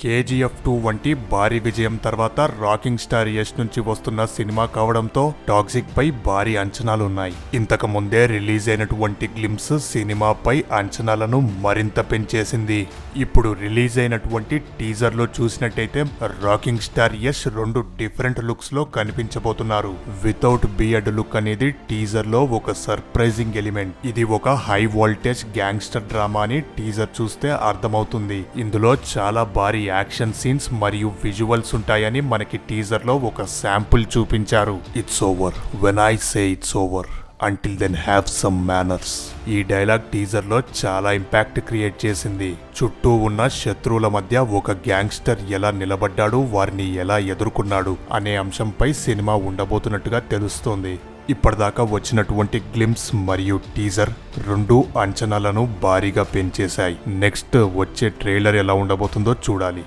KGF 2 వంటి భారీ విజయం తర్వాత రాకింగ్ స్టార్ యష్ నుంచి వస్తున్న సినిమా కావడంతో టాక్సిక్ పై భారీ అంచనాలున్నాయి. ఇంతకు ముందే రిలీజ్ అయినటువంటి గ్లిమ్స్ సినిమాపై అంచనాలను మరింత పెంచేసింది. ఇప్పుడు రిలీజ్ అయినటువంటి టీజర్ లో చూసినట్టయితే రాకింగ్ స్టార్ యష్ రెండు డిఫరెంట్ లుక్స్ లో కనిపించబోతున్నారు. వితౌట్ బియర్డ్ లుక్ అనేది టీజర్ లో ఒక సర్ప్రైజింగ్ ఎలిమెంట్. ఇది ఒక హై వోల్టేజ్ గ్యాంగ్స్టర్ డ్రామా అని టీజర్ చూస్తే అర్థమవుతుంది. ఇందులో చాలా భారీ యాక్షన్ సీన్స్ మరియు విజువల్స్ ఉంటాయని మనకి టీజర్ లో ఒక శాంపుల్ చూపించారు. It's over when I say it's over until then have some manners. ఈ డైలాగ్ టీజర్ లో చాలా ఇంపాక్ట్ క్రియేట్ చేసింది. చుట్టూ ఉన్న శత్రువుల మధ్య ఒక గ్యాంగ్స్టర్ ఎలా నిలబడ్డాడు, వారిని ఎలా ఎదుర్కొన్నాడు అనే అంశంపై సినిమా ఉండబోతున్నట్టుగా తెలుస్తోంది. ఇప్పటిదాకా వచ్చినటువంటి గ్లిమ్స్ మరియు టీజర్ రెండు అంచనాలను భారీగా పెంచేశాయి. నెక్స్ట్ వచ్చే ట్రైలర్ ఎలా ఉండబోతుందో చూడాలి.